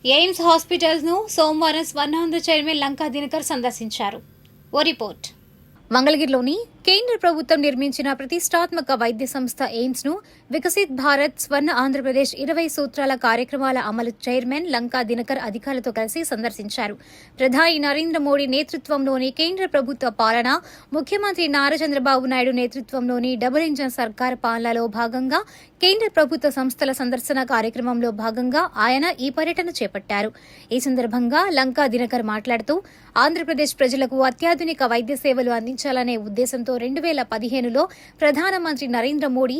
AIIMS హాస్పిటల్స్ను సోమవారం Swarnandhra chairman Lanka Dinakar సందర్శించారు. ఓ report. మంగళగిరిలోని కేంద్ర ప్రభుత్వం నిర్మించిన ప్రతిష్టాత్మక వైద్య సంస్థ ఎయిమ్స్ ను వికసిత్ భారత్ స్వర్ణ ఆంధ్రప్రదేశ్ 20 సూత్రాల కార్యక్రమాల అమలు చైర్మన్ లంకా దినకర్ అధికారులతో కలిసి సందర్శించారు. ప్రధాని నరేంద్ర మోడీ నేతృత్వంలోని కేంద్ర ప్రభుత్వ పాలన, ముఖ్యమంత్రి నారా చంద్రబాబు నాయుడు నేతృత్వంలోని డబుల్ ఇంజన్ సర్కార్ పాలనలో భాగంగా కేంద్ర ప్రభుత్వ సంస్థల సందర్శన కార్యక్రమంలో భాగంగా ఆయన ఈ పర్యటన చేపట్టారు. ఈ సందర్భంగా లంకా దినకర్ మాట్లాడుతూ ఆంధ్రప్రదేశ్ ప్రజలకు అత్యాధునిక వైద్య సేవలు అందించాలనే ఉద్దేశంతో 2015లో ప్రధానమంత్రి నరేంద్ర మోడీ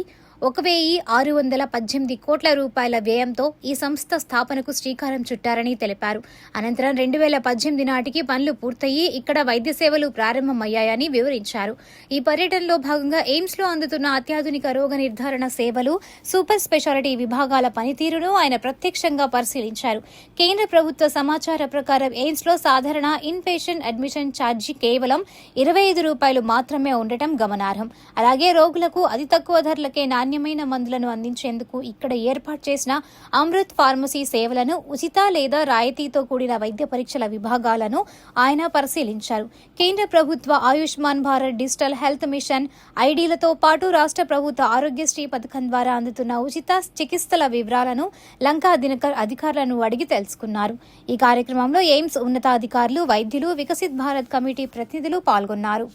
1,618 కోట్ల రూపాయల వ్యయంతో ఈ సంస్థ స్థాపనకు శ్రీకారం చుట్టారని తెలిపారు. అనంతరం 2018 నాటికి పనులు పూర్తయి ఇక్కడ వైద్య సేవలు ప్రారంభమయ్యాయని వివరించారు. ఈ పర్యటనలో భాగంగా ఎయిమ్స్లో అందుతున్న అత్యాధునిక రోగ నిర్ధారణ సేవలు, సూపర్ స్పెషాలిటీ విభాగాల పనితీరును ఆయన ప్రత్యక్షంగా పరిశీలించారు. కేంద్ర ప్రభుత్వ సమాచార ప్రకారం ఎయిమ్స్లో సాధారణ ఇన్ పేషెంట్ అడ్మిషన్ ఛార్జీ కేవలం ₹25 మాత్రమే ఉండటం గమనార్హం. అలాగే రోగులకు అతి తక్కువ ధరలకే నాణ్యమైన మందులను అందించేందుకు ఇక్కడ ఏర్పాటు చేసిన అమృత్ ఫార్మసీ సేవలను, ఉచిత లేదా రాయితీతో కూడిన వైద్య పరీక్షల విభాగాలను ఆయన పరిశీలించారు. కేంద్ర ప్రభుత్వ Ayushman Bharat digital health mission ఐడీలతో పాటు రాష్ట్ర ప్రభుత్వ ఆరోగ్యశ్రీ పథకం ద్వారా అందుతున్న ఉచిత చికిత్సల వివరాలను లంకా దినకర్ అధికారులను అడిగి తెలుసుకున్నారు. ఈ కార్యక్రమంలో ఎయిమ్స్ ఉన్నతాధికారులు, వైద్యులు, వికసిత్ భారత్ కమిటీ ప్రతినిధులు పాల్గొన్నారు.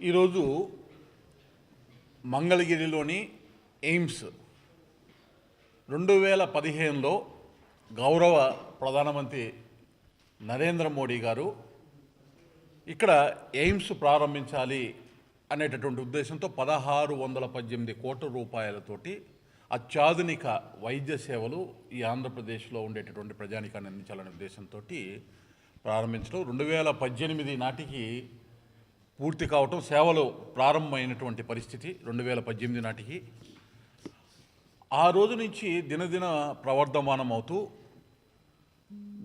ఈరోజు మంగళగిరిలోని ఎయిమ్స్ 2015లో గౌరవ ప్రధానమంత్రి నరేంద్ర మోడీ గారు ఇక్కడ ఎయిమ్స్ ప్రారంభించాలి అనేటటువంటి ఉద్దేశంతో 1,618 కోట్ల రూపాయలతోటి అత్యాధునిక వైద్య సేవలు ఈ ఆంధ్రప్రదేశ్లో ఉండేటటువంటి ప్రజానికాన్ని అందించాలనే ఉద్దేశంతో ప్రారంభించడం. 2018 నాటికి పూర్తి కావటం, సేవలు ప్రారంభమైనటువంటి పరిస్థితి 2018 నాటికి. ఆ రోజు నుంచి దినదిన ప్రవర్ధమానం అవుతూ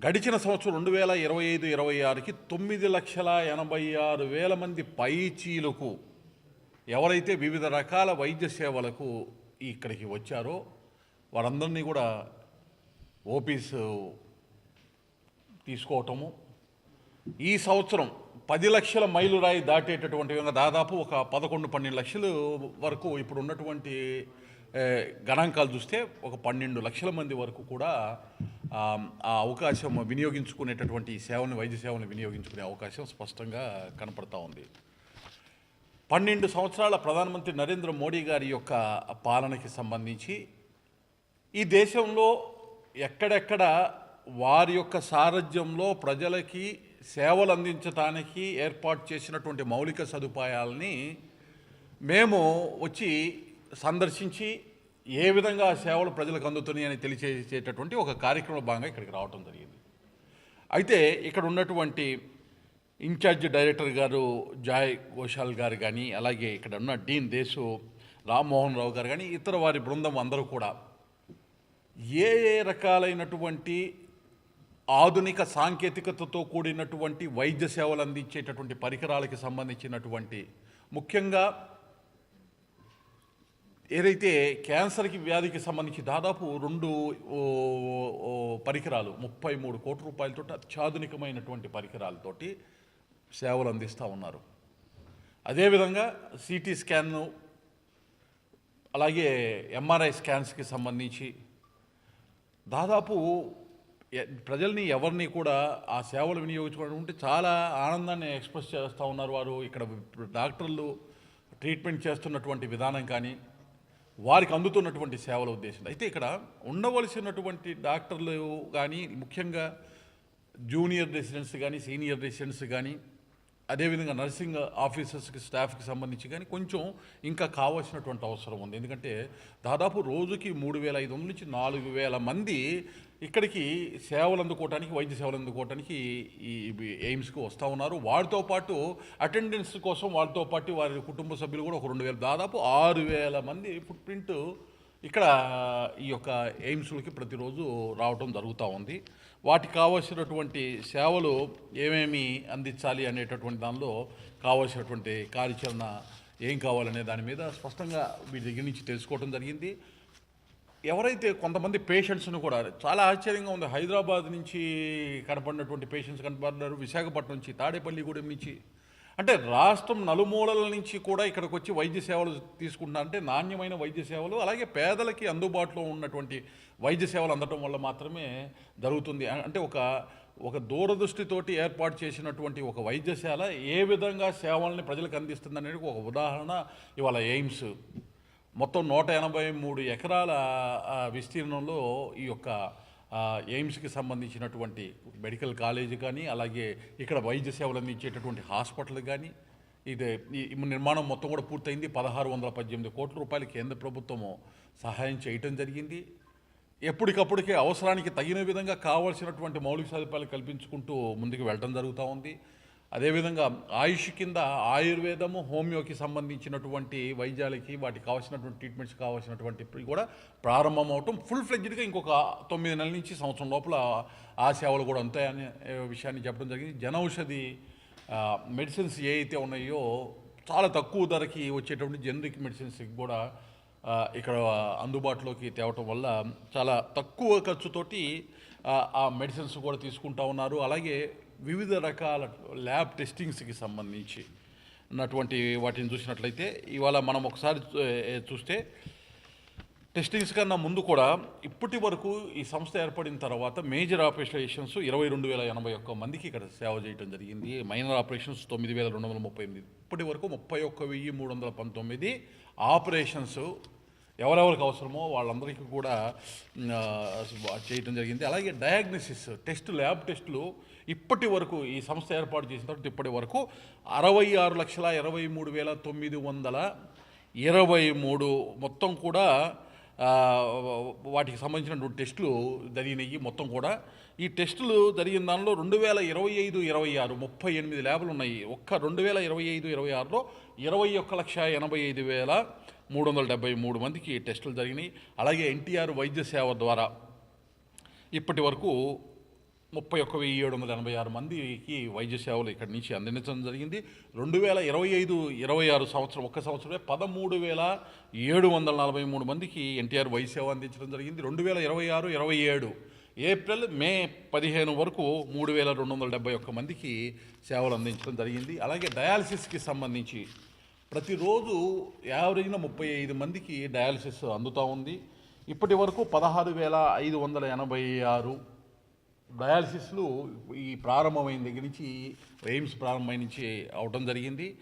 గడిచిన సంవత్సరం 2025-26కి 9,86,000 మంది పైచీలకు ఎవరైతే వివిధ రకాల వైద్య సేవలకు ఇక్కడికి వచ్చారో వారందరినీ కూడా ఓపీస్ తీసుకోవటము. ఈ సంవత్సరం 10 లక్షల మైలురాయి దాటేటటువంటి విధంగా దాదాపు ఒక 11-12 లక్షల వరకు ఇప్పుడు ఉన్నటువంటి గణాంకాలు చూస్తే ఒక 12 లక్షల మంది వరకు కూడా ఆ అవకాశం వినియోగించుకునేటటువంటి సేవను, వైద్య సేవను వినియోగించుకునే అవకాశం స్పష్టంగా కనపడతా ఉంది. 12 సంవత్సరాల ప్రధానమంత్రి నరేంద్ర మోడీ గారి యొక్క పాలనకి సంబంధించి ఈ దేశంలో ఎక్కడెక్కడ వారి యొక్క సారథ్యంలో ప్రజలకి సేవలు అందించడానికి ఏర్పాటు చేసినటువంటి మౌలిక సదుపాయాలని మేము వచ్చి సందర్శించి ఏ విధంగా సేవలు ప్రజలకు అందుతున్నాయి అని తెలియచేసేటటువంటి ఒక కార్యక్రమంలో భాగంగా ఇక్కడికి రావడం జరిగింది. అయితే ఇక్కడ ఉన్నటువంటి ఇన్ఛార్జ్ డైరెక్టర్ గారు జాయ్ ఘోషాల్ గారు కానీ, అలాగే ఇక్కడ ఉన్న డీన్ దేశు రామ్మోహన్ రావు గారు కానీ, ఇతర వారి బృందం అందరూ కూడా ఏ రకాలైనటువంటి ఆధునిక సాంకేతికతతో కూడినటువంటి వైద్య సేవలు అందించేటటువంటి పరికరాలకి సంబంధించినటువంటి, ముఖ్యంగా ఏదైతే క్యాన్సర్కి వ్యాధికి సంబంధించి దాదాపు 2 పరికరాలు 33 కోట్ల రూపాయలతో అత్యాధునికమైనటువంటి పరికరాలతోటి సేవలు అందిస్తూ ఉన్నారు. అదేవిధంగా సిటీ స్కాన్ను, అలాగే ఎంఆర్ఐ స్కాన్స్కి సంబంధించి దాదాపు ప్రజల్ని ఎవరిని కూడా ఆ సేవలు వినియోగించుకోవడం ఉంటే చాలా ఆనందాన్ని ఎక్స్ప్రెస్ చేస్తూ ఉన్నారు. వారు ఇక్కడ డాక్టర్లు ట్రీట్మెంట్ చేస్తున్నటువంటి విధానం కానీ, వారికి అందుతున్నటువంటి సేవల ఉద్దేశం. అయితే ఇక్కడ ఉండవలసినటువంటి డాక్టర్లు కానీ, ముఖ్యంగా జూనియర్ రెసిడెంట్స్ కానీ, సీనియర్ రెసిడెంట్స్ కానీ, అదేవిధంగా నర్సింగ్ ఆఫీసర్స్కి, స్టాఫ్కి సంబంధించి కానీ కొంచెం ఇంకా కావాల్సినటువంటి అవసరం ఉంది. ఎందుకంటే దాదాపు రోజుకి 3,500 నుంచి 4,000 మంది ఇక్కడికి సేవలు అందుకోవడానికి, వైద్య సేవలు అందుకోవడానికి ఈ ఎయిమ్స్కి వస్తూ ఉన్నారు. వారితో పాటు అటెండెన్స్ కోసం వాళ్ళతో పాటు వారి కుటుంబ సభ్యులు కూడా ఒక 2,000, దాదాపు 6,000 మంది ఫుట్ ప్రింట్ ఇక్కడ ఈ యొక్క ఎయిమ్స్లకి ప్రతిరోజు రావడం జరుగుతూ ఉంది. వాటికి కావాల్సినటువంటి సేవలు ఏమేమి అందించాలి అనేటటువంటి దానిలో కావాల్సినటువంటి కార్యాచరణ ఏం కావాలనే దాని మీద స్పష్టంగా వీరి దగ్గర నుంచి తెలుసుకోవడం జరిగింది. ఎవరైతే కొంతమంది పేషెంట్స్ను కూడా చాలా ఆశ్చర్యంగా ఉంది. హైదరాబాద్ నుంచి కనపడినటువంటి పేషెంట్స్ కనపడ్డారు, విశాఖపట్నం నుంచి, తాడేపల్లిగూడెం నుంచి, అంటే రాష్ట్రం నలుమూలల నుంచి కూడా ఇక్కడికి వచ్చి వైద్య సేవలు తీసుకుంటున్నారు. అంటే నాణ్యమైన వైద్య సేవలు, అలాగే పేదలకి అందుబాటులో ఉన్నటువంటి వైద్య సేవలు అందడం వల్ల మాత్రమే జరుగుతుంది. అంటే ఒక దూరదృష్టితోటి ఏర్పాటు చేసినటువంటి ఒక వైద్యశాల ఏ విధంగా సేవల్ని ప్రజలకు అందిస్తుంది అనేది ఒక ఉదాహరణ ఇవాళ ఎయిమ్స్. మొత్తం 183 ఎకరాల విస్తీర్ణంలో ఈ యొక్క ఎయిమ్స్కి సంబంధించినటువంటి మెడికల్ కాలేజ్ కానీ, అలాగే ఇక్కడ వైద్య సేవలు అందించేటటువంటి హాస్పిటల్ కానీ, ఈ నిర్మాణం మొత్తం కూడా పూర్తయింది. 1618 కోట్ల రూపాయలు కేంద్ర ప్రభుత్వము సహాయం చేయటం జరిగింది. ఎప్పటికప్పటికే అవసరానికి తగిన విధంగా కావాల్సినటువంటి మౌలిక సదుపాయాలు కల్పించుకుంటూ ముందుకు వెళ్ళడం జరుగుతూ ఉంది. అదేవిధంగా ఆయుష్ కింద ఆయుర్వేదము, హోమియోకి సంబంధించినటువంటి వైద్యాలకి వాటికి కావాల్సినటువంటి ట్రీట్మెంట్స్ కావాల్సినటువంటి కూడా ప్రారంభం అవటం, ఫుల్ ఫ్లెడ్జ్డ్గా ఇంకొక 9 నెలల నుంచి సంవత్సరం లోపల ఆ సేవలు కూడా ఉంటాయనే విషయాన్ని చెప్పడం జరిగింది. జనౌషధి మెడిసిన్స్ ఏ అయితే ఉన్నాయో చాలా తక్కువ ధరకి వచ్చేటువంటి జనరిక్ మెడిసిన్స్కి కూడా ఇక్కడ అందుబాటులోకి తేవటం వల్ల చాలా తక్కువ ఖర్చుతోటి ఆ మెడిసిన్స్ కూడా తీసుకుంటా ఉన్నారు. అలాగే వివిధ రకాల ల్యాబ్ టెస్టింగ్స్కి సంబంధించి ఉన్నటువంటి వాటిని చూసినట్లయితే ఇవాళ మనం ఒకసారి చూస్తే టెస్టింగ్స్ కన్నా ముందు కూడా ఇప్పటి వరకు ఈ సంస్థ ఏర్పడిన తర్వాత మేజర్ ఆపరేషన్స్ 22,081 మందికి ఇక్కడ సేవ చేయడం జరిగింది. Minor operations 9,238. ఇప్పటి వరకు 31,319 ఆపరేషన్స్ ఎవరెవరికి అవసరమో వాళ్ళందరికీ కూడా చేయటం జరిగింది. అలాగే డయాగ్నోసిస్ ల్యాబ్ టెస్టులు ఇప్పటి వరకు ఈ సంస్థ ఏర్పాటు చేసిన తర్వాత ఇప్పటి వరకు 66,23,923 మొత్తం కూడా వాటికి సంబంధించినటువంటి టెస్టులు జరిగినాయి. మొత్తం కూడా ఈ టెస్టులు జరిగిన దానిలో 2025-26 38 ల్యాబ్లు ఉన్నాయి. ఒక్క 2025-26లో 21,85,373 మందికి టెస్టులు జరిగినాయి. అలాగే ఎన్టీఆర్ వైద్య సేవ ద్వారా ఇప్పటి వరకు 31,786 మందికి వైద్య సేవలు ఇక్కడి నుంచి అందించడం జరిగింది. 2025-26 సంవత్సరం ఒక్క సంవత్సరమే 13,743 మందికి ఎన్టీఆర్ వైద్య సేవ అందించడం జరిగింది. 2026-27 ఏప్రిల్ మే 15 వరకు 3,271 మందికి సేవలు అందించడం జరిగింది. అలాగే డయాలసిస్కి సంబంధించి ప్రతిరోజు యావరేజ్న 35 మందికి డయాలసిస్ అందుతూ ఉంది. ఇప్పటి వరకు 16,586 డయాలసిస్లు ఈ ప్రారంభమైన దగ్గర నుంచి ఎయిమ్స్ ప్రారంభమైన నుంచి అవడం జరిగింది.